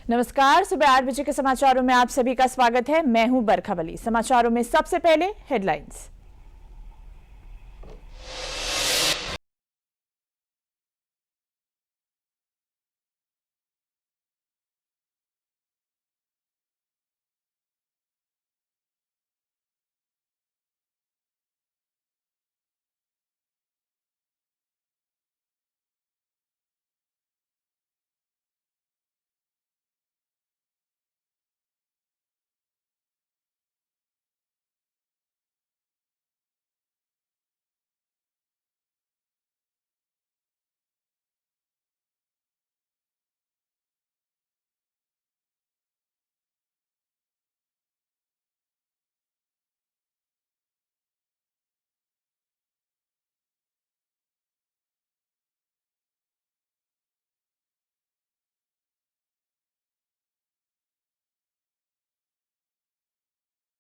नमस्कार, सुबह 8 बजे के समाचारों में आप सभी का स्वागत है। मैं हूं बरखा वली। समाचारों में सबसे पहले हेडलाइंस।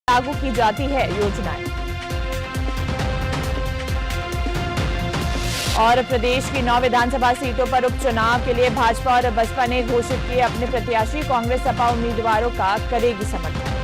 लागू की जाती है योजनाएं। और प्रदेश की 9 विधानसभा सीटों पर उपचुनाव के लिए भाजपा और बसपा ने घोषित किए अपने प्रत्याशी। कांग्रेस सपा उम्मीदवारों का करेगी समर्थन।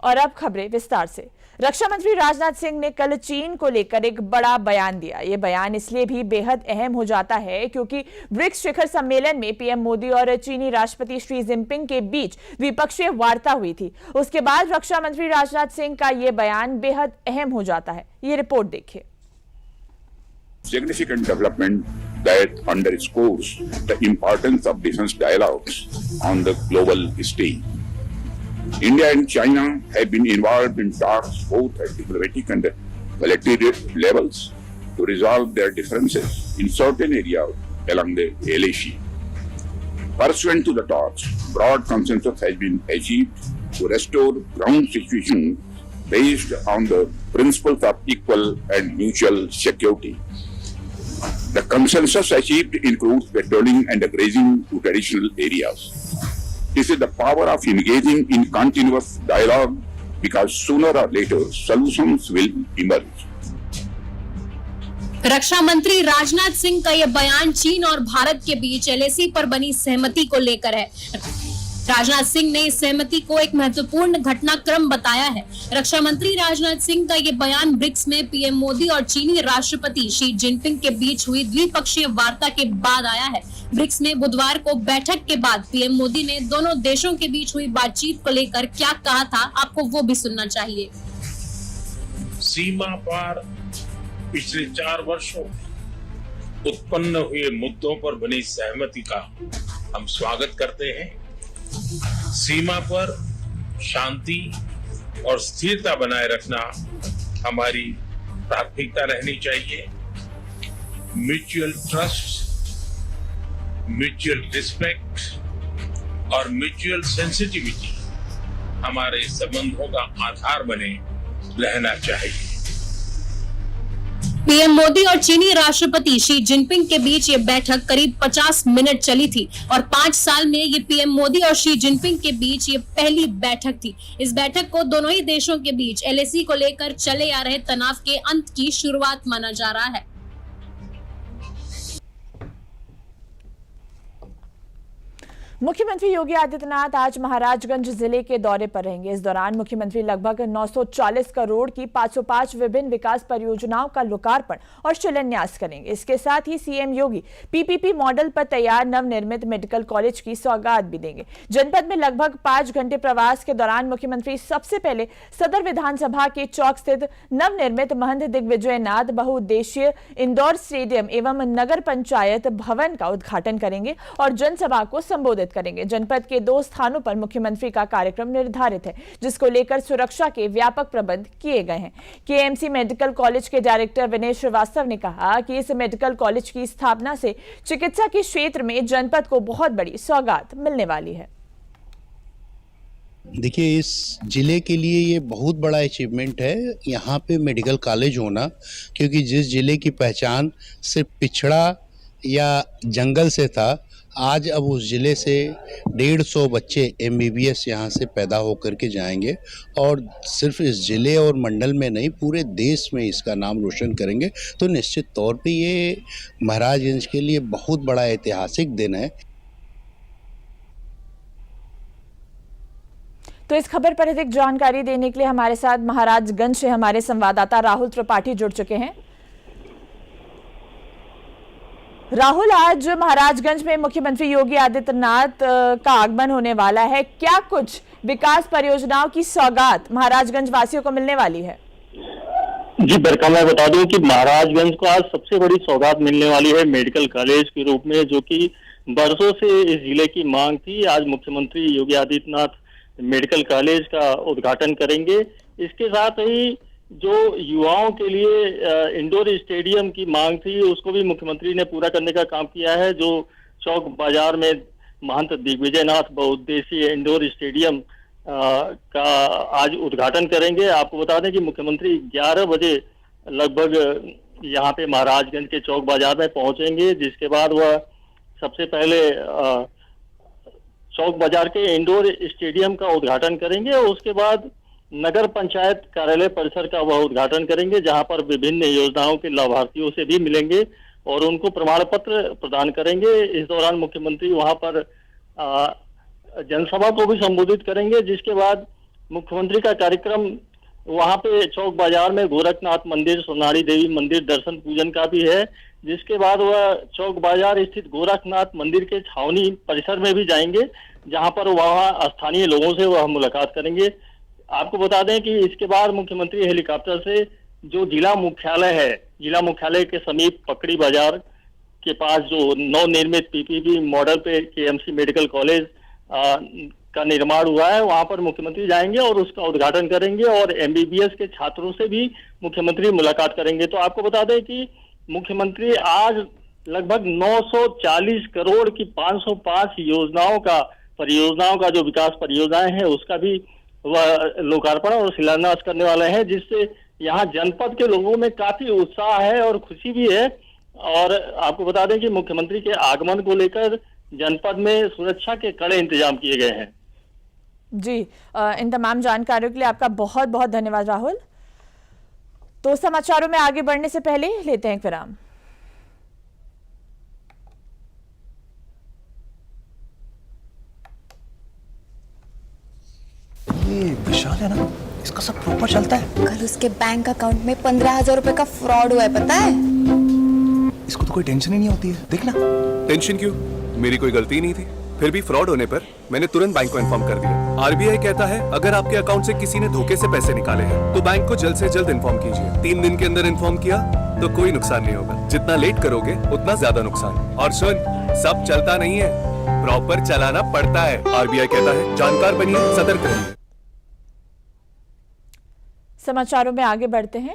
और अब खबरें विस्तार से। रक्षा मंत्री राजनाथ सिंह ने कल चीन को लेकर एक बड़ा बयान दिया। ये बयान इसलिए भी बेहद अहम हो जाता है क्योंकि ब्रिक्स शिखर सम्मेलन में पीएम मोदी और चीनी राष्ट्रपति शी जिनपिंग के बीच द्विपक्षीय वार्ता हुई थी। उसके बाद रक्षा मंत्री राजनाथ सिंह का ये बयान बेहद अहम हो जाता है। ये रिपोर्ट देखिए। Significant development that underscores the importance of defense dialogues on the global stage. India and China have been involved in talks both at diplomatic and military levels to resolve their differences in certain areas along the LAC. Pursuant to the talks, broad consensus has been achieved to restore ground situation based on the principles of equal and mutual security. The consensus achieved includes patrolling and grazing to traditional areas. This is the power of engaging in continuous dialogue because sooner or later solutions will emerge. रक्षा मंत्री राजनाथ सिंह का यह बयान चीन और भारत के बीच LAC पर बनी सहमति को लेकर है। राजनाथ सिंह ने इस सहमति को एक महत्वपूर्ण घटनाक्रम बताया है। रक्षा मंत्री राजनाथ सिंह का ये बयान ब्रिक्स में पीएम मोदी और चीनी राष्ट्रपति शी जिनपिंग के बीच हुई द्विपक्षीय वार्ता के बाद आया है। ब्रिक्स में बुधवार को बैठक के बाद पीएम मोदी ने दोनों देशों के बीच हुई बातचीत को लेकर क्या कहा था, आपको वो भी सुनना चाहिए। सीमा पार पिछले 4 वर्षों में उत्पन्न हुए मुद्दों पर बनी सहमति का हम स्वागत करते हैं। सीमा पर शांति और स्थिरता बनाए रखना हमारी प्राथमिकता रहनी चाहिए। म्यूचुअल ट्रस्ट, म्यूचुअल रिस्पेक्ट और म्यूचुअल सेंसिटिविटी हमारे संबंधों का आधार बने रहना चाहिए। पीएम मोदी और चीनी राष्ट्रपति शी जिनपिंग के बीच ये बैठक करीब 50 मिनट चली थी और 5 साल में ये पीएम मोदी और शी जिनपिंग के बीच ये पहली बैठक थी। इस बैठक को दोनों ही देशों के बीच एलएसी को लेकर चले आ रहे तनाव के अंत की शुरुआत माना जा रहा है। मुख्यमंत्री योगी आदित्यनाथ आज महाराजगंज जिले के दौरे पर रहेंगे। इस दौरान मुख्यमंत्री लगभग 940 करोड़ की 505 विभिन्न विकास परियोजनाओं का लोकार्पण और शिलान्यास करेंगे। इसके साथ ही सीएम योगी पीपीपी मॉडल पर तैयार नवनिर्मित मेडिकल कॉलेज की सौगात भी देंगे। जनपद में लगभग 5 घंटे प्रवास के दौरान मुख्यमंत्री सबसे पहले सदर विधानसभा के चौक स्थित नवनिर्मित महंत दिग्विजयनाथ बहुउद्देशीय इंदौर स्टेडियम एवं नगर पंचायत भवन का उद्घाटन करेंगे और जनसभा को संबोधित करेंगे। जनपद के 2 स्थानों पर मुख्यमंत्री का कार्यक्रम निर्धारित है, जिसको लेकर सुरक्षा के व्यापक प्रबंध किए गए हैं। केएमसी मेडिकल कॉलेज के डायरेक्टर विनय श्रीवास्तव ने कहा कि इस मेडिकल कॉलेज की स्थापना से चिकित्सा के क्षेत्र में जनपद को बहुत बड़ी सौगात मिलने वाली है। देखिए, इस जिले के लिए ये बहुत बड़ा अचीवमेंट है यहाँ पे मेडिकल कॉलेज होना, क्योंकि जिस जिले की पहचान सिर्फ पिछड़ा या जंगल से था, आज अब उस ज़िले से 150 बच्चे MBBS यहाँ से पैदा होकर के जाएंगे और सिर्फ इस ज़िले और मंडल में नहीं पूरे देश में इसका नाम रोशन करेंगे। तो निश्चित तौर पे ये महाराजगंज के लिए बहुत बड़ा ऐतिहासिक दिन है। तो इस खबर पर अधिक जानकारी देने के लिए हमारे साथ महाराजगंज से हमारे संवाददाता राहुल त्रिपाठी जुड़ चुके हैं। राहुल, आज महाराजगंज में मुख्यमंत्री योगी आदित्यनाथ का आगमन होने वाला है। क्या कुछ विकास परियोजनाओं की सौगात महाराजगंज वासियों को मिलने वाली है? जी बरका, मैं बता दूं कि महाराजगंज को आज सबसे बड़ी सौगात मिलने वाली है मेडिकल कॉलेज के रूप में, जो कि बरसों से इस जिले की मांग थी। आज मुख्यमंत्री योगी आदित्यनाथ मेडिकल कॉलेज का उद्घाटन करेंगे। इसके साथ ही जो युवाओं के लिए इंडोर स्टेडियम की मांग थी उसको भी मुख्यमंत्री ने पूरा करने का काम किया है, जो चौक बाजार में महंत दिग्विजयनाथ बहुउद्देशीय इंडोर स्टेडियम का आज उद्घाटन करेंगे। आपको बता दें कि मुख्यमंत्री 11 बजे लगभग यहाँ पे महाराजगंज के चौक बाजार में पहुंचेंगे, जिसके बाद वह सबसे पहले चौक बाजार के इंडोर स्टेडियम का उद्घाटन करेंगे और उसके बाद नगर पंचायत कार्यालय परिसर का वह उद्घाटन करेंगे, जहां पर विभिन्न योजनाओं के लाभार्थियों से भी मिलेंगे और उनको प्रमाण पत्र प्रदान करेंगे। इस दौरान मुख्यमंत्री वहां पर जनसभा को भी संबोधित करेंगे, जिसके बाद मुख्यमंत्री का कार्यक्रम वहां पे चौक बाजार में गोरखनाथ मंदिर, सोनारी देवी मंदिर दर्शन पूजन का भी है, जिसके बाद वह चौक बाजार स्थित गोरखनाथ मंदिर के छावनी परिसर में भी जाएंगे, जहां पर वहां स्थानीय लोगों से वह मुलाकात करेंगे। आपको बता दें कि इसके बाद मुख्यमंत्री हेलीकॉप्टर से जो जिला मुख्यालय है, जिला मुख्यालय के समीप पकड़ी बाजार के पास जो नवनिर्मित PPP मॉडल पे KMC मेडिकल कॉलेज का निर्माण हुआ है, वहां पर मुख्यमंत्री जाएंगे और उसका उद्घाटन करेंगे और MBBS के छात्रों से भी मुख्यमंत्री मुलाकात करेंगे। तो आपको बता दें कि मुख्यमंत्री आज लगभग 940 करोड़ की 505 परियोजनाओं का जो विकास परियोजनाएं हैं उसका भी वह लोकार्पण और शिलान्यास करने वाले हैं, जिससे यहाँ जनपद के लोगों में काफी उत्साह है और खुशी भी है। और आपको बता दें कि मुख्यमंत्री के आगमन को लेकर जनपद में सुरक्षा के कड़े इंतजाम किए गए हैं। जी, इन तमाम जानकारियों के लिए आपका बहुत बहुत धन्यवाद राहुल। तो समाचारों में आगे बढ़ने से पहले लेते हैं एक विराम। ये विशाल है ना, इसका सब प्रॉपर चलता है। कल उसके बैंक अकाउंट में 15,000 रुपए का फ्रॉड हुआ है, पता है? इसको तो कोई टेंशन ही नहीं होती है, देखना। टेंशन क्यों? मेरी कोई गलती नहीं थी। फिर भी फ्रॉड होने पर मैंने तुरंत बैंक को इन्फॉर्म कर दिया। RBI कहता है अगर आपके अकाउंट से किसी ने धोखे से पैसे निकाले हैं तो बैंक को जल्द से जल्द इन्फॉर्म कीजिए। 3 दिन के अंदर इन्फॉर्म किया तो कोई नुकसान नहीं होगा। जितना लेट करोगे उतना ज्यादा नुकसान। और सुन, सब चलता नहीं है, प्रॉपर चलाना पड़ता है। RBI कहता है जानकार बनिए, सतर्क रहिए। समाचारों में आगे बढ़ते हैं।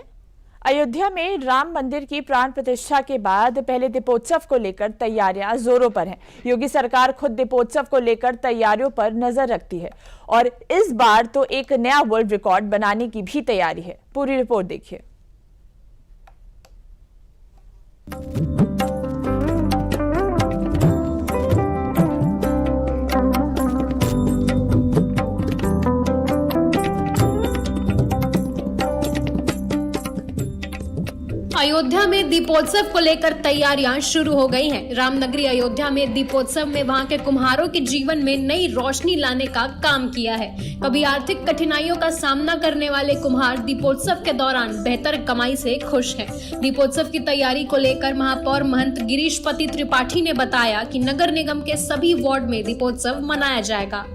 अयोध्या में राम मंदिर की प्राण प्रतिष्ठा के बाद पहले दीपोत्सव को लेकर तैयारियां जोरों पर हैं। योगी सरकार खुद दीपोत्सव को लेकर तैयारियों पर नजर रखती है और इस बार तो एक नया वर्ल्ड रिकॉर्ड बनाने की भी तैयारी है। पूरी रिपोर्ट देखिए। अयोध्या में दीपोत्सव को लेकर तैयारियां शुरू हो गई हैं। रामनगरी अयोध्या में दीपोत्सव में वहां के कुम्हारों के जीवन में नई रोशनी लाने का काम किया है। कभी आर्थिक कठिनाइयों का सामना करने वाले कुम्हार दीपोत्सव के दौरान बेहतर कमाई से खुश हैं। दीपोत्सव की तैयारी को लेकर महापौर महंत गिरीशपति त्रिपाठी ने बताया कि नगर निगम के सभी वार्ड में दीपोत्सव मनाया जाएगा।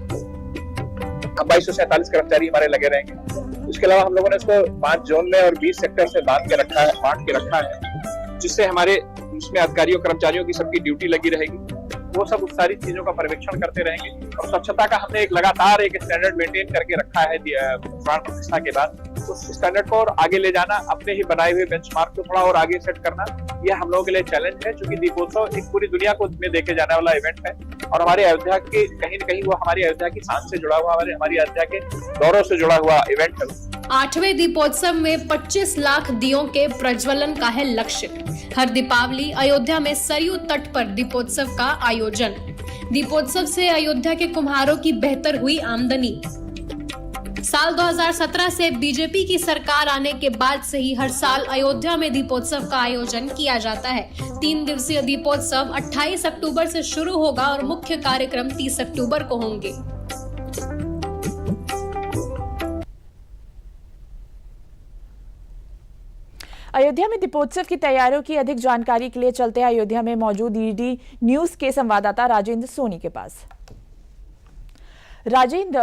2247 कर्मचारी हमारे लगे रहेंगे। उसके अलावा हम लोगों ने इसको 5 जोन में और 20 सेक्टर से बांट के रखा है, जिससे हमारे इसमें अधिकारियों कर्मचारियों की सबकी ड्यूटी लगी रहेगी। वो सब उस सारी चीजों का पर्यवेक्षण करते रहेंगे और स्वच्छता का हमने लगातार एक स्टैंडर्ड मेंटेन करके रखा है प्राण प्रतिष्ठा के बाद। उस स्टैंडर्ड को और आगे ले जाना, अपने ही बनाए हुए बेंचमार्क को थोड़ा और आगे सेट करना, यह हम लोगों के लिए चैलेंज है, क्योंकि दीपोत्सव एक पूरी दुनिया को में देखे जाने वाला इवेंट है और हमारे अयोध्या के कहीं न कहीं वो हमारी अयोध्या की शान से जुड़ा हुआ, हमारी अयोध्या के गौरव से जुड़ा हुआ इवेंट है। 8वें दीपोत्सव में 25 लाख दियों के प्रज्वलन का है लक्ष्य। हर दीपावली अयोध्या में सरयू तट पर दीपोत्सव का आयोजन। दीपोत्सव से अयोध्या के कुम्हारों की बेहतर हुई आमदनी। साल 2017 से बीजेपी की सरकार आने के बाद से ही हर साल अयोध्या में दीपोत्सव का आयोजन किया जाता है। 3 दिवसीय दीपोत्सव 28 अक्टूबर से शुरू होगा और मुख्य कार्यक्रम 30 अक्टूबर को होंगे। अयोध्या में दीपोत्सव की तैयारियों की अधिक जानकारी के लिए चलते हैं अयोध्या में मौजूद ईडी न्यूज के संवाददाता राजेंद्र सोनी के पास। राजेंद्र,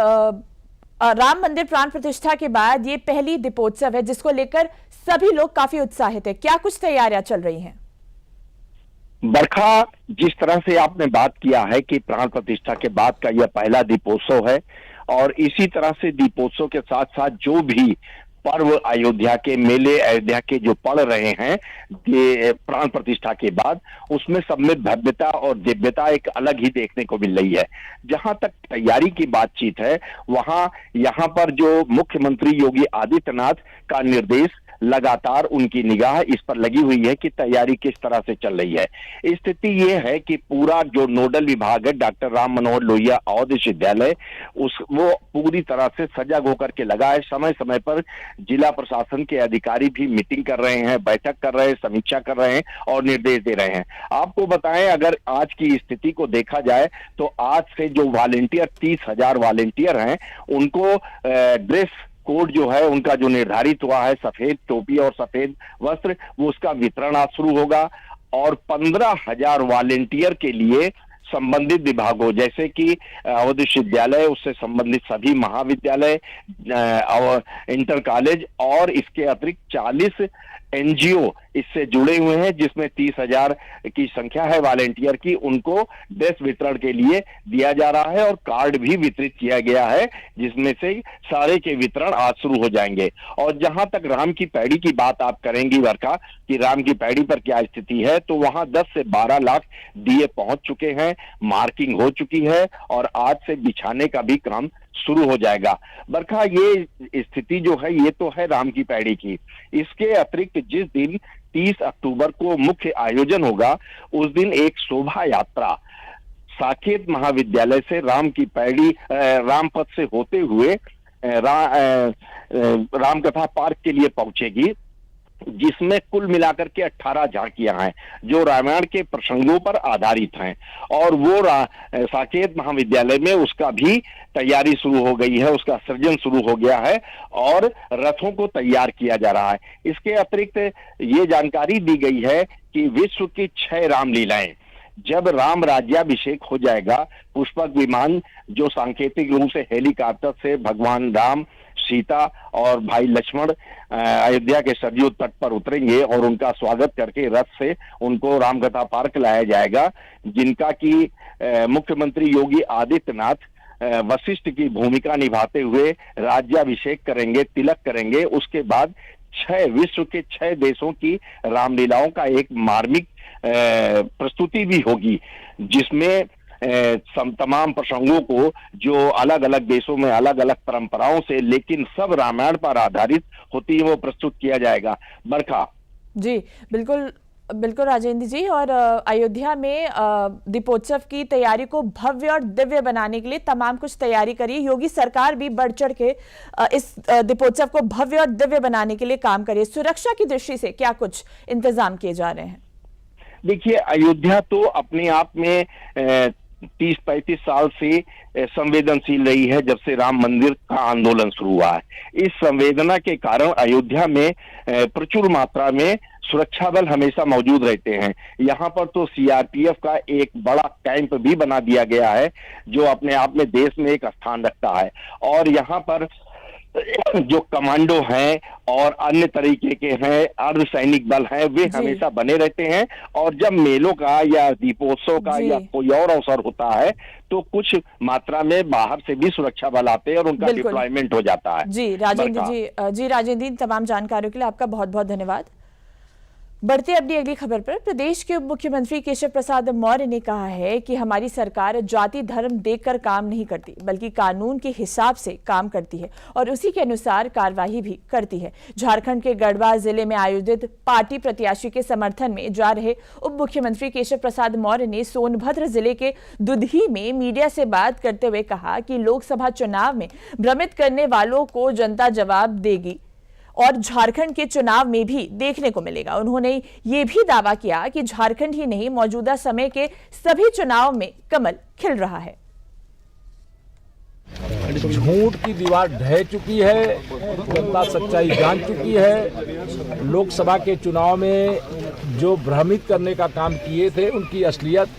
राम मंदिर प्राण प्रतिष्ठा के बाद ये पहली दीपोत्सव है जिसको लेकर सभी लोग काफी उत्साहित है। क्या कुछ तैयारियां चल रही हैं? बरखा, जिस तरह से आपने बात किया है कि प्राण प्रतिष्ठा के बाद का यह पहला दीपोत्सव है और इसी तरह से दीपोत्सव के साथ साथ जो भी पर्व अयोध्या के मेले अयोध्या के जो पड़ रहे हैं प्राण प्रतिष्ठा के बाद, उसमें सब में भव्यता और दिव्यता एक अलग ही देखने को मिल रही है। जहां तक तैयारी की बातचीत है, वहां यहां पर जो मुख्यमंत्री योगी आदित्यनाथ का निर्देश लगातार उनकी निगाह इस पर लगी हुई है कि तैयारी किस तरह से चल रही है। स्थिति ये है कि पूरा जो नोडल विभाग है डॉक्टर राम मनोहर लोहिया अवध विश्वविद्यालय, वो पूरी तरह से सजग होकर के लगा है। समय समय पर जिला प्रशासन के अधिकारी भी मीटिंग कर रहे हैं, बैठक कर रहे हैं, समीक्षा कर रहे हैं और निर्देश दे रहे हैं। आपको बताएं, अगर आज की स्थिति को देखा जाए तो आज से जो वॉलेंटियर 30,000 वॉलेंटियर हैं, उनको ड्रेस कोड जो है उनका जो निर्धारित हुआ है, सफेद टोपी और सफेद वस्त्र, वो उसका वितरण आज शुरू होगा और 15,000 वॉलेंटियर के लिए संबंधित विभागों जैसे कि अवध विश्वविद्यालय, उससे संबंधित सभी महाविद्यालय और इंटर कॉलेज और इसके अतिरिक्त 40 एनजीओ इससे जुड़े हुए हैं, जिसमें 30,000 की संख्या है वॉलेंटियर की। उनको ड्रेस वितरण के लिए दिया जा रहा है और कार्ड भी वितरित किया गया है, जिसमें से सारे के वितरण आज शुरू हो जाएंगे। और जहां तक राम की पैड़ी की बात आप करेंगी वर्षा, कि राम की पैड़ी पर क्या स्थिति है, तो वहां 10 से 12 लाख दिए पहुंच चुके हैं, मार्किंग हो चुकी है और आज से बिछाने का भी काम शुरू हो जाएगा। बरखा, ये स्थिति जो है ये तो है राम की पैड़ी की। इसके अतिरिक्त जिस दिन 30 अक्टूबर को मुख्य आयोजन होगा, उस दिन एक शोभा यात्रा साकेत महाविद्यालय से राम की पैड़ी रामपथ से होते हुए रामकथा पार्क के लिए पहुंचेगी, जिसमें कुल मिलाकर के 18 झांकियां हैं जो रामायण के प्रसंगों पर आधारित हैं। और वो साकेत महाविद्यालय में उसका भी तैयारी शुरू हो गई है, उसका सृजन शुरू हो गया है और रथों को तैयार किया जा रहा है। इसके अतिरिक्त ये जानकारी दी गई है कि विश्व की 6 रामलीलाएं, जब राम राज्याभिषेक हो जाएगा, पुष्पक विमान जो सांकेतिक रूप से हेलीकॉप्टर से भगवान राम, सीता और भाई लक्ष्मण अयोध्या के सरयू तट पर उतरेंगे और उनका स्वागत करके रथ से उनको रामकथा पार्क लाया जाएगा, जिनका कि मुख्यमंत्री योगी आदित्यनाथ वशिष्ठ की भूमिका निभाते हुए राज्याभिषेक करेंगे, तिलक करेंगे। उसके बाद विश्व के 6 देशों की रामलीलाओं का एक मार्मिक प्रस्तुति भी होगी, जिसमें तमाम प्रसंगों को जो अलग अलग देशों में अलग अलग परंपराओं से लेकिन सब रामायण पर आधारित होती है, वो प्रस्तुत किया जाएगा। बरखा जी, बिल्कुल बिल्कुल राजेंद्र जी। और अयोध्या में दीपोत्सव की तैयारी को भव्य और दिव्य बनाने के लिए तमाम कुछ तैयारी करी। योगी सरकार भी बढ़ चढ़ के इस दीपोत्सव को भव्य और दिव्य बनाने के लिए काम करी। सुरक्षा की दृष्टि से क्या कुछ इंतजाम किए जा रहे हैं? देखिए, अयोध्या तो अपने आप में 30-35 साल से संवेदनशील रही है, जब से राम मंदिर का आंदोलन शुरू हुआ है। इस संवेदना के कारण अयोध्या में प्रचुर मात्रा में सुरक्षा बल हमेशा मौजूद रहते हैं। यहाँ पर तो सीआरपीएफ का एक बड़ा कैंप भी बना दिया गया है, जो अपने आप में देश में एक स्थान रखता है। और यहाँ पर जो कमांडो हैं और अन्य तरीके के हैं अर्धसैनिक बल हैं, वे हमेशा बने रहते हैं। और जब मेलों का या दीपोत्सव का या कोई और अवसर होता है, तो कुछ मात्रा में बाहर से भी सुरक्षा बल आते हैं और उनका डिप्लॉयमेंट हो जाता है। जी राजेंद्र जी, राजेंद्र जी, तमाम जानकारियों के लिए आपका बहुत बहुत धन्यवाद। बढ़ते अपनी अगली खबर पर। प्रदेश के उप मुख्यमंत्री केशव प्रसाद मौर्य ने कहा है कि हमारी सरकार जाति धर्म देखकर काम नहीं करती, बल्कि कानून के हिसाब से काम करती है और उसी के अनुसार कार्रवाई भी करती है। झारखंड के गढ़वा जिले में आयोजित पार्टी प्रत्याशी के समर्थन में जा रहे उप मुख्यमंत्री केशव प्रसाद मौर्य ने सोनभद्र जिले के दुधही में मीडिया से बात करते हुए कहा कि लोकसभा चुनाव में भ्रमित करने वालों को जनता जवाब देगी और झारखंड के चुनाव में भी देखने को मिलेगा। उन्होंने ये भी दावा किया कि झारखंड ही नहीं, मौजूदा समय के सभी चुनाव में कमल खिल रहा है। झूठ की दीवार ढह चुकी है, जनता सच्चाई जान चुकी है। लोकसभा के चुनाव में जो भ्रमित करने का काम किए थे उनकी असलियत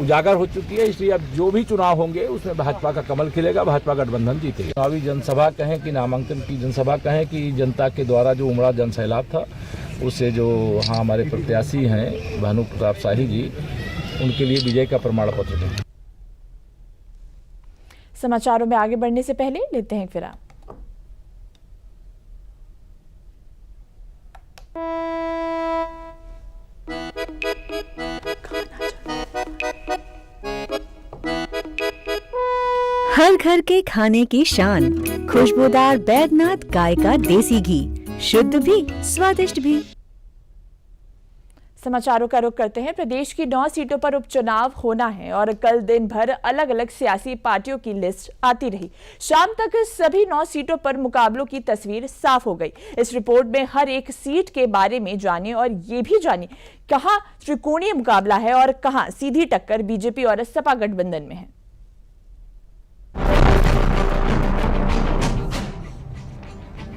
उजागर हो चुकी है। इसलिए अब जो भी चुनाव होंगे उसमें भाजपा का कमल खिलेगा, भाजपा गठबंधन जीतेगा। चुनावी जनसभा कहें कि नामांकन की जनसभा कहें कि जनता के द्वारा जो उमड़ा जनसैलाब था, उससे जो हमारे प्रत्याशी हैं भानु प्रताप शाही जी, उनके लिए विजय का प्रमाण पत्र दें। समाचारों में आगे बढ़ने से पहले लेते हैं एक विराम। हर घर के खाने की शान, खुशबूदार बैद्यनाथ गाय का देसी घी, शुद्ध भी स्वादिष्ट भी। समाचारों का रुख करते हैं। प्रदेश की 9 सीटों पर उपचुनाव होना है और कल दिन भर अलग अलग सियासी पार्टियों की लिस्ट आती रही। शाम तक सभी 9 सीटों पर मुकाबलों की तस्वीर साफ हो गई। इस रिपोर्ट में हर एक सीट के बारे में जाने और ये भी जाने कहां त्रिकोणीय मुकाबला है और कहां सीधी टक्कर बीजेपी और सपा गठबंधन में है।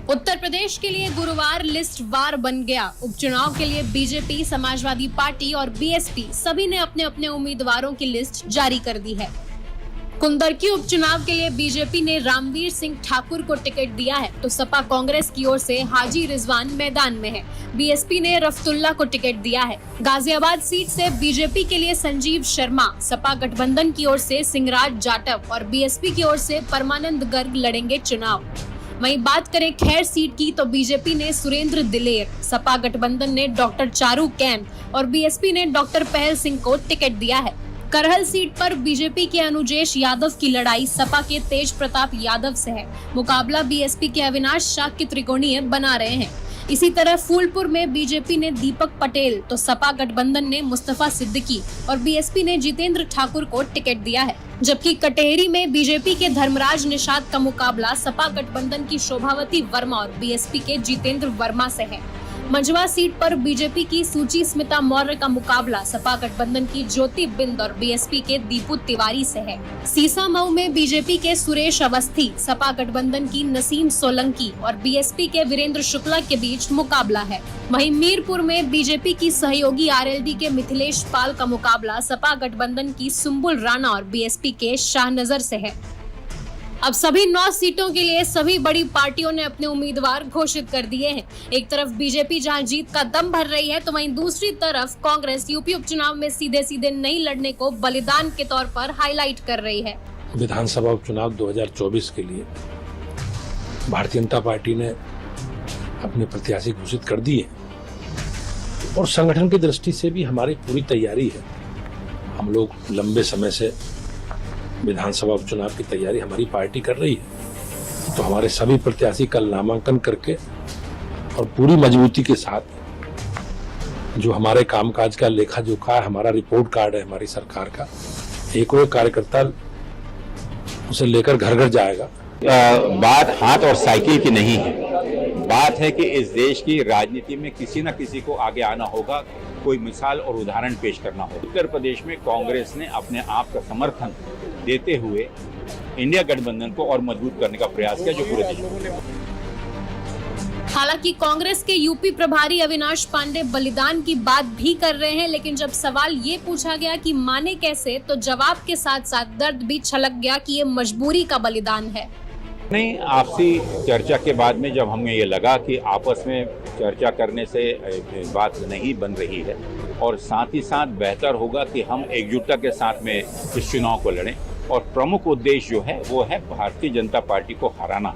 उत्तर प्रदेश के लिए गुरुवार लिस्ट वार बन गया। उपचुनाव के लिए बीजेपी, समाजवादी पार्टी और बीएसपी सभी ने अपने अपने उम्मीदवारों की लिस्ट जारी कर दी है। कुंदरकी उपचुनाव के लिए बीजेपी ने रामवीर सिंह ठाकुर को टिकट दिया है, तो सपा कांग्रेस की ओर से हाजी रिजवान मैदान में है। बीएसपी ने रफ्तुल्ला को टिकट दिया है। गाजियाबाद सीट से बीजेपी के लिए संजीव शर्मा, सपा गठबंधन की ओर से सिंहराज जाटव और बीएसपी की ओर से परमानंद गर्ग लड़ेंगे चुनाव। वहीं बात करें खैर सीट की, तो बीजेपी ने सुरेंद्र दिलेर, सपा गठबंधन ने डॉक्टर चारू कैंप और बीएसपी ने डॉक्टर पहल सिंह को टिकट दिया है। करहल सीट पर बीजेपी के अनुजेश यादव की लड़ाई सपा के तेज प्रताप यादव से है। मुकाबला बीएसपी के अविनाश शाह की त्रिकोणीय बना रहे हैं। इसी तरह फूलपुर में बीजेपी ने दीपक पटेल, तो सपा गठबंधन ने मुस्तफा सिद्दीकी और बीएसपी ने जितेंद्र ठाकुर को टिकट दिया है। जबकि कटेहरी में बीजेपी के धर्मराज निषाद का मुकाबला सपा गठबंधन की शोभावती वर्मा और बीएसपी के जितेंद्र वर्मा से है। मंझवा सीट पर बीजेपी की सूची स्मिता मौर्य का मुकाबला सपा गठबंधन की ज्योति बिंद और बीएसपी के दीपू तिवारी से है। सीसा मऊ में बीजेपी के सुरेश अवस्थी, सपा गठबंधन की नसीम सोलंकी और बीएसपी के वीरेंद्र शुक्ला के बीच मुकाबला है। वहीं मीरपुर में बीजेपी की सहयोगी आरएलडी के मिथिलेश पाल का मुकाबला सपा गठबंधन की सुम्बुल राणा और बीएसपी के शाहनजर से है। अब सभी 9 सीटों के लिए सभी बड़ी पार्टियों ने अपने उम्मीदवार घोषित कर दिए हैं। एक तरफ बीजेपी जहां जीत का दम भर रही है, तो वहीं दूसरी तरफ कांग्रेस यूपी उपचुनाव में सीधे सीधे नहीं लड़ने को बलिदान के तौर पर हाईलाइट कर रही है। विधानसभा उपचुनाव 2024 के लिए भारतीय जनता पार्टी ने अपने प्रत्याशी घोषित कर दिए और संगठन की दृष्टि से भी हमारी पूरी तैयारी है। हम लोग लंबे समय से विधानसभा उपचुनाव की तैयारी हमारी पार्टी कर रही है, तो हमारे सभी प्रत्याशी कल नामांकन करके और पूरी मजबूती के साथ जो हमारे कामकाज का लेखा जोखा है, हमारा रिपोर्ट कार्ड है हमारी सरकार का, एक कार्यकर्ता उसे लेकर घर घर जाएगा। बात हाथ और साइकिल की नहीं है, बात है कि इस देश की राजनीति में किसी न किसी को आगे आना होगा, कोई मिसाल और उदाहरण पेश करना होगा। उत्तर प्रदेश में कांग्रेस ने अपने आप का समर्थन देते हुए इंडिया गठबंधन को और मजबूत करने का प्रयास किया, जो पूरे देश में। हालांकि कांग्रेस के यूपी प्रभारी अविनाश पांडे बलिदान की बात भी कर रहे हैं, लेकिन जब सवाल ये पूछा गया कि माने कैसे, तो जवाब के साथ साथ दर्द भी छलक गया कि ये मजबूरी का बलिदान है। नहीं, आपसी चर्चा के बाद में जब हमें ये लगा कि आपस में चर्चा करने से बात नहीं बन रही है और साथ ही साथ बेहतर होगा कि हम एकजुटता के साथ में इस चुनाव को लड़ें और प्रमुख उद्देश्य जो है वो है भारतीय जनता पार्टी को हराना।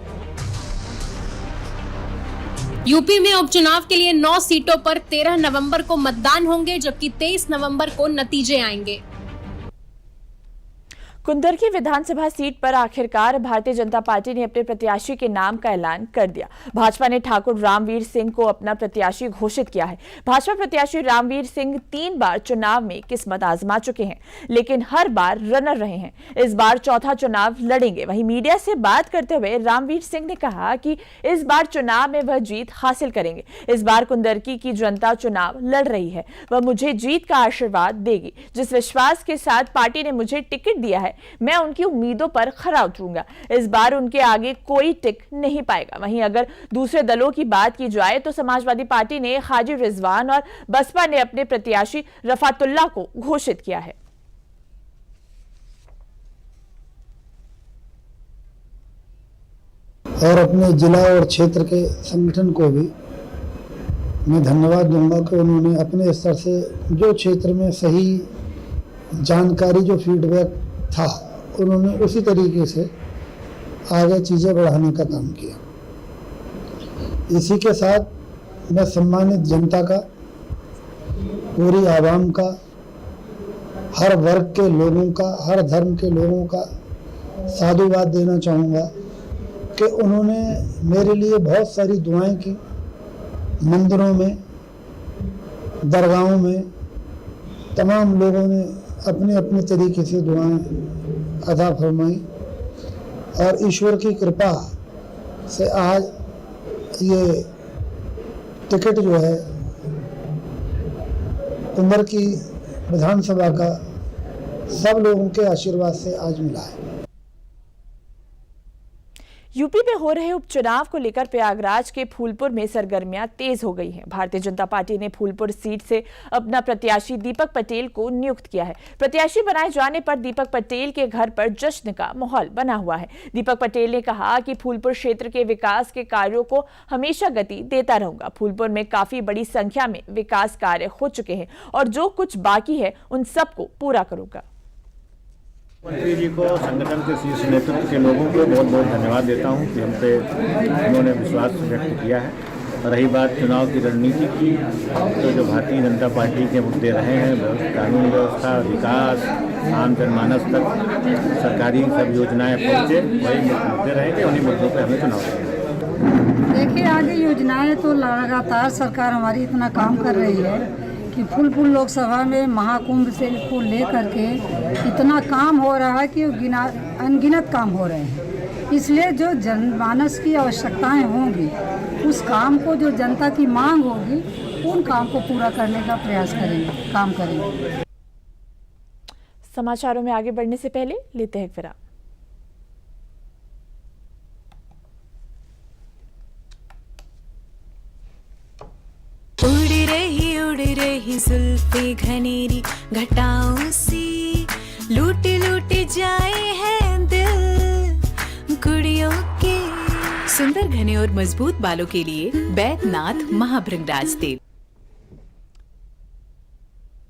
यूपी में उपचुनाव के लिए 9 सीटों पर 13 नवंबर को मतदान होंगे, जबकि 23 नवंबर को नतीजे आएंगे। कुंदरकी विधानसभा सीट पर आखिरकार भारतीय जनता पार्टी ने अपने प्रत्याशी के नाम का ऐलान कर दिया। भाजपा ने ठाकुर रामवीर सिंह को अपना प्रत्याशी घोषित किया है। भाजपा प्रत्याशी रामवीर सिंह 3 बार चुनाव में किस्मत आजमा चुके हैं, लेकिन हर बार रनर रहे हैं। इस बार चौथा चुनाव लड़ेंगे। वहीं मीडिया से बात करते हुए रामवीर सिंह ने कहा कि इस बार चुनाव में वह जीत हासिल करेंगे। इस बार कुंदरकी की जनता चुनाव लड़ रही है, वह मुझे जीत का आशीर्वाद देगी। जिस विश्वास के साथ पार्टी ने मुझे टिकट दिया है, मैं उनकी उम्मीदों पर खरा उतरूंगा। इस बार उनके आगे कोई टिक नहीं पाएगा। वहीं अगर दूसरे दलों की बात की जाए तो समाजवादी पार्टी ने हाजी रिजवान और बसपा ने अपने प्रत्याशी रफातुल्लाह को घोषित किया है। और अपने जिला और क्षेत्र के संगठन को भी मैं धन्यवाद दूंगा कि उन्होंने अपने स्तर से जो क्षेत्र में सही जानकारी, जो फीडबैक था, उन्होंने उसी तरीके से आगे चीज़ें बढ़ाने का काम किया। इसी के साथ मैं सम्मानित जनता का, पूरी आवाम का, हर वर्ग के लोगों का, हर धर्म के लोगों का साधुवाद देना चाहूँगा कि उन्होंने मेरे लिए बहुत सारी दुआएं की। मंदिरों में, दरगाहों में तमाम लोगों ने अपने अपने तरीके से दुआएं अदा फरमाई और ईश्वर की कृपा से आज ये टिकट जो है कुंदरकी विधानसभा का सब लोगों के आशीर्वाद से आज मिला है। यूपी में हो रहे उपचुनाव को लेकर प्रयागराज के फूलपुर में सरगर्मियां तेज हो गई हैं। भारतीय जनता पार्टी ने फूलपुर सीट से अपना प्रत्याशी दीपक पटेल को नियुक्त किया है। प्रत्याशी बनाए जाने पर दीपक पटेल के घर पर जश्न का माहौल बना हुआ है। दीपक पटेल ने कहा कि फूलपुर क्षेत्र के विकास के कार्यों को हमेशा गति देता रहूंगा। फूलपुर में काफी बड़ी संख्या में विकास कार्य हो चुके हैं और जो कुछ बाकी है उन सबको पूरा करूंगा। मंत्री जी को, संगठन के शीर्ष नेतृत्व के लोगों को बहुत बहुत धन्यवाद देता हूं कि हम पे उन्होंने विश्वास व्यक्त किया है। रही बात चुनाव की रणनीति की, तो जो भारतीय जनता पार्टी के मुद्दे रहे हैं, कानून व्यवस्था, विकास, आम जनमानस तक सरकारी सब योजनाएं पहुँचे, वही मुद्दे रहेंगे। उन्हीं मुद्दों पर हमें चुनाव करना है। देखिए, आगे योजनाएं तो लगातार सरकार हमारी इतना काम कर रही है कि फूलपुर लोकसभा में महाकुंभ से को लेकर के इतना काम हो रहा है कि अनगिनत काम हो रहे हैं। इसलिए जो जनमानस की आवश्यकताएं होंगी, उस काम को, जो जनता की मांग होगी, उन काम को पूरा करने का प्रयास करेंगे, काम करेंगे। समाचारों में आगे बढ़ने से पहले लेते हैं विराम। उड़ रही जुल्फे घनेरी घटाओं सी, लूट लूट जाए हैं दिल कुड़ियों के। सुंदर घने और मजबूत बालों के लिए बैद्यनाथ महाभृंगराज तेल।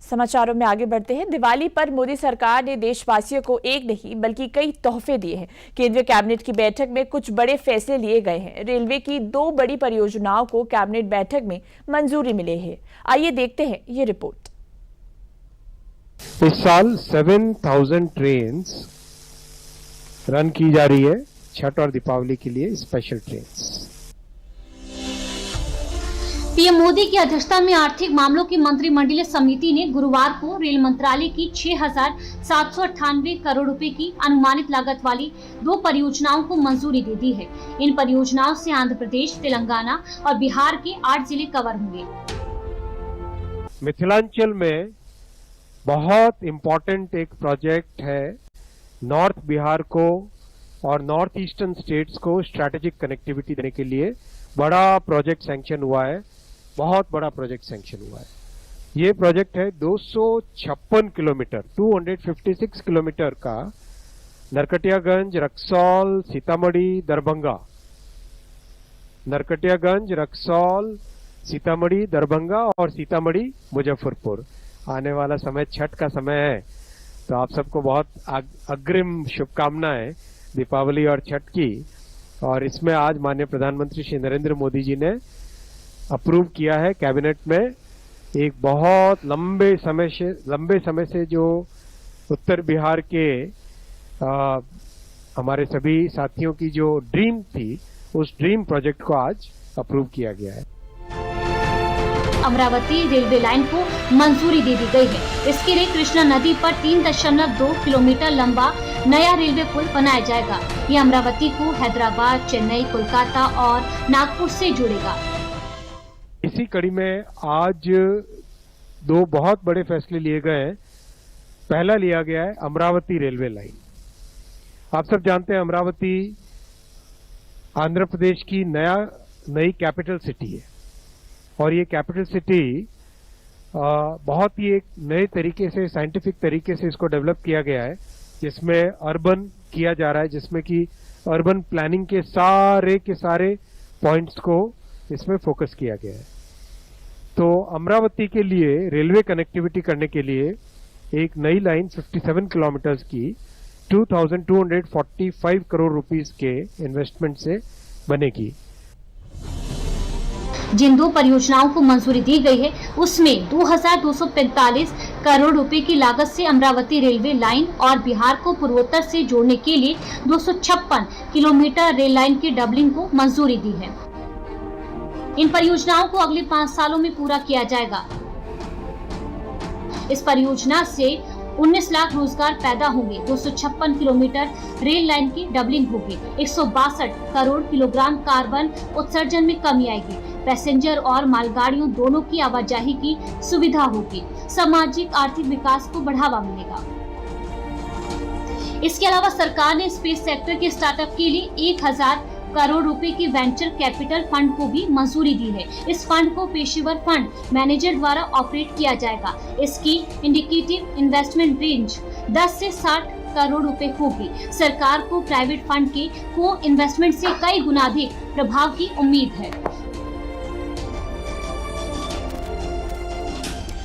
समाचारों में आगे बढ़ते हैं। दिवाली पर मोदी सरकार ने देशवासियों को एक नहीं बल्कि कई तोहफे दिए हैं। केंद्रीय कैबिनेट की बैठक में कुछ बड़े फैसले लिए गए हैं। रेलवे की 2 बड़ी परियोजनाओं को कैबिनेट बैठक में मंजूरी मिली है। आइए देखते हैं ये रिपोर्ट। इस साल 7000 ट्रेन्स रन की जा रही है, छठ और दीपावली के लिए स्पेशल ट्रेन्स। पीएम मोदी की अध्यक्षता में आर्थिक मामलों की मंत्रिमंडलीय समिति ने गुरुवार को रेल मंत्रालय की 6,798 करोड़ रुपए की अनुमानित लागत वाली 2 परियोजनाओं को मंजूरी दे दी है। इन परियोजनाओं से आंध्र प्रदेश, तेलंगाना और बिहार के 8 जिले कवर होंगे। मिथिलांचल में बहुत इम्पोर्टेंट एक प्रोजेक्ट है। नॉर्थ बिहार को और नॉर्थ ईस्टर्न स्टेट्स को स्ट्रैटेजिक कनेक्टिविटी देने के लिए बड़ा प्रोजेक्ट सैंक्शन हुआ है, बहुत बड़ा प्रोजेक्ट सैंक्शन हुआ है। ये प्रोजेक्ट है 256 किलोमीटर, 256 किलोमीटर का, नरकटियागंज, रक्सौल, सीतामढ़ी, दरभंगा, नरकटियागंज, रक्सौल, सीतामढ़ी, दरभंगा और सीतामढ़ी, मुजफ्फरपुर। आने वाला समय छठ का समय है, तो आप सबको बहुत अग्रिम शुभकामनाएं दीपावली और छठ की। और इसमें आज माननीय प्रधानमंत्री श्री नरेंद्र मोदी जी ने अप्रूव किया है कैबिनेट में। एक बहुत लंबे समय से जो उत्तर बिहार के हमारे सभी साथियों की जो ड्रीम थी, उस ड्रीम प्रोजेक्ट को आज अप्रूव किया गया है। अमरावती रेलवे लाइन को मंजूरी दे दी गई है। इसके लिए कृष्णा नदी पर 3.2 किलोमीटर लंबा नया रेलवे पुल बनाया जाएगा। ये अमरावती को हैदराबाद, चेन्नई, कोलकाता और नागपुर से जोड़ेगा। इसी कड़ी में आज दो बहुत बड़े फैसले लिए गए हैं। पहला लिया गया है अमरावती रेलवे लाइन। आप सब जानते हैं अमरावती आंध्र प्रदेश की नई कैपिटल सिटी है और ये कैपिटल सिटी बहुत ही एक नए तरीके से, साइंटिफिक तरीके से इसको डेवलप किया गया है, जिसमें अर्बन किया जा रहा है, जिसमें कि अर्बन प्लानिंग के सारे पॉइंट्स को इसमें फोकस किया गया है। तो अमरावती के लिए रेलवे कनेक्टिविटी करने के लिए एक नई लाइन 57 किलोमीटर्स की 2245 करोड़ रुपीस के इन्वेस्टमेंट से बनेगी। जिन दो परियोजनाओं को मंजूरी दी गई है उसमें 2245 करोड़ रुपए की लागत से अमरावती रेलवे लाइन और बिहार को पूर्वोत्तर से जोड़ने के लिए 256 किलोमीटर रेल लाइन की डबलिंग को मंजूरी दी है। इन परियोजनाओं को अगले 5 सालों में पूरा किया जाएगा। इस परियोजना से 19 लाख रोजगार पैदा होंगे। 256 किलोमीटर रेल लाइन की डबलिंग होगी। 162 करोड़ किलोग्राम कार्बन उत्सर्जन में कमी आएगी। पैसेंजर और मालगाड़ियों दोनों की आवाजाही की सुविधा होगी। सामाजिक आर्थिक विकास को बढ़ावा मिलेगा। इसके अलावा सरकार ने स्पेस सेक्टर के स्टार्टअप के लिए 1000 करोड़ रुपए के वेंचर कैपिटल फंड को भी मंजूरी दी है। इस फंड को पेशेवर फंड मैनेजर द्वारा ऑपरेट किया जाएगा। इसकी इंडिकेटिव इन्वेस्टमेंट रेंज 10 से 60 करोड़ रुपए होगी। सरकार को प्राइवेट फंड के को इन्वेस्टमेंट से कई गुना अधिक प्रभाव की उम्मीद है।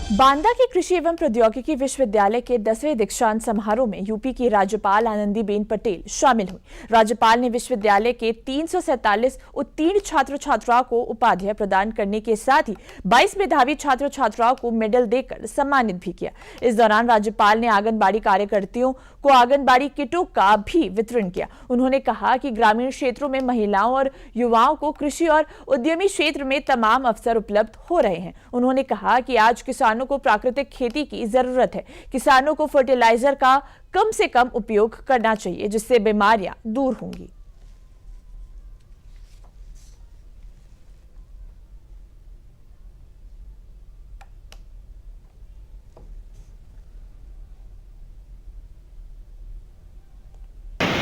बांदा के कृषि एवं प्रौद्योगिकी विश्वविद्यालय के 10वें दीक्षांत समारोह में यूपी की राज्यपाल आनंदीबेन पटेल शामिल हुई। राज्यपाल ने विश्वविद्यालय के 347 उत्तीर्ण छात्र छात्राओं को उपाधि प्रदान करने के साथ ही 22 मेधावी छात्र छात्राओं को मेडल देकर सम्मानित भी किया। इस दौरान राज्यपाल ने आंगनबाड़ी कार्यकर्तियों को आंगनबाड़ी किटों का भी वितरण किया। उन्होंने कहा कि ग्रामीण क्षेत्रों में महिलाओं और युवाओं को कृषि और उद्यमी क्षेत्र में तमाम अवसर उपलब्ध हो रहे हैं। उन्होंने कहा कि आज किसानों को प्राकृतिक खेती की जरूरत है। किसानों को फर्टिलाइजर का कम से कम उपयोग करना चाहिए, जिससे बीमारियां दूर होंगी।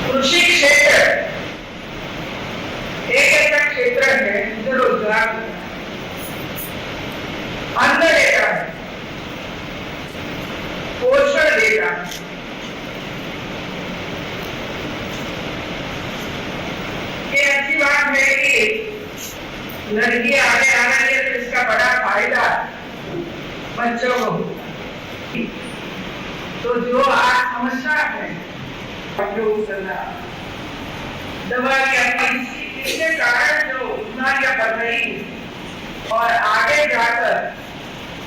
कृषि क्षेत्र एक ऐसा क्षेत्र है जो रोजगार अन्न देता है, पोषण देता है। ये अच्छी बात है कि लड़की आगे आ रही है तो इसका बड़ा फायदा बच्चों को। तो जो आज समस्या है दवा इसके कारण जो बीमारियां बढ़ रही और आगे जाकर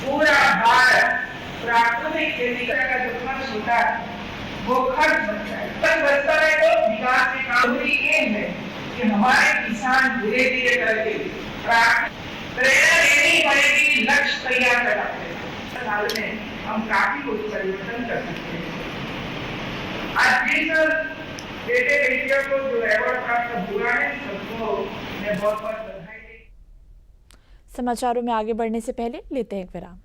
पूरा भारत प्राकृतिक खेती का जो खर्च होता है वो खर्च बचता है। बचता है तो विकास की कामयाबी ये है कि हमारे किसान धीरे धीरे करके प्रेरणा देनी पड़ेगी, लक्ष्य तैयार करना साल में हम काफी कुछ परिवर्तन कर सकते हैं। आज जिस बेटे बेटियों को जो अवार्ड प्राप्त हुआ है सबको मैं बहुत बहुत बधाई देती हूं। समाचारों में आगे बढ़ने से पहले लेते हैं एक विराम।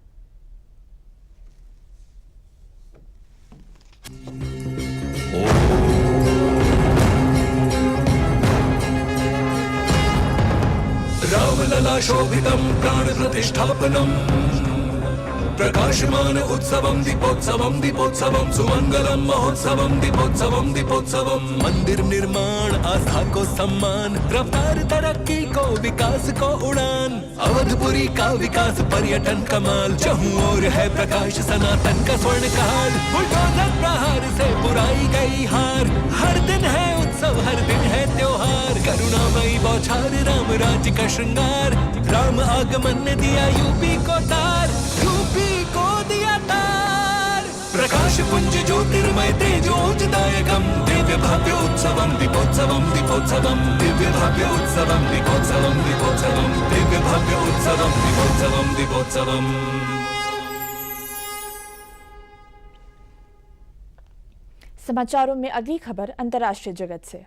रामलला शोभितं प्राण प्रतिष्ठापनम् प्रकाशमान उत्सवं दीपोत्सवं सुमंगलम महोत्सवं दीपोत्सवं मंदिर निर्माण आस्था को सम्मान, रफ्तार तरक्की को विकास को उड़ान, अवधपुरी का विकास पर्यटन कमाल, जहूं और है प्रकाश सनातन का स्वर्ण काल। बुलडोजर प्रहार से बुराई गई हार, हर दिन है उत्सव हर दिन है त्योहार, करुणामयी बौछार राम राज्य का श्रृंगार, राम आगमन ने दिया यूपी को तार, यूपी को दिया तार। प्रकाश पुंज ज्योतिर्मय तेजोजदायकम, दिव्य भव्य उत्सवम दीपोत्सवम दीपोत्सवम, दिव्य भव्य उत्सवम दीपोत्सवम दीपोत्सवम, दिव्य भव्य उत्सवम दीपोत्सवम दीपोत्सवम। समाचारों में अगली खबर अंतर्राष्ट्रीय जगत से।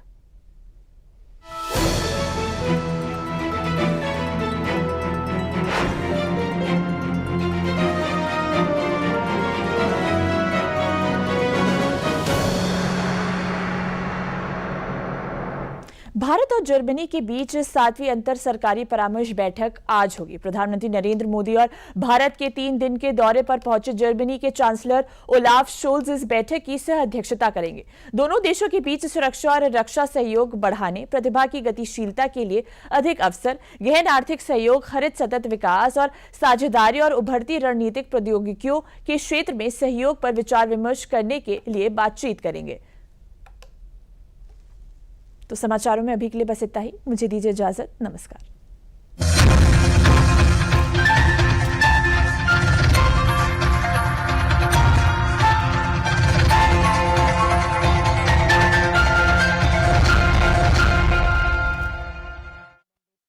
भारत और जर्मनी के बीच 7वीं अंतर सरकारी परामर्श बैठक आज होगी। प्रधानमंत्री नरेंद्र मोदी और भारत के 3 दिन के दौरे पर पहुंचे जर्मनी के चांसलर ओलाफ शोल्ज इस बैठक की सह अध्यक्षता करेंगे। दोनों देशों के बीच सुरक्षा और रक्षा सहयोग बढ़ाने, प्रतिभा की गतिशीलता के लिए अधिक अवसर, गहन आर्थिक सहयोग, हरित सतत विकास और साझेदारी और उभरती रणनीतिक प्रौद्योगिकियों के क्षेत्र में सहयोग पर विचार विमर्श करने के लिए बातचीत करेंगे। तो समाचारों में अभी के लिए बस इतना ही। मुझे दीजिए इजाजत। नमस्कार।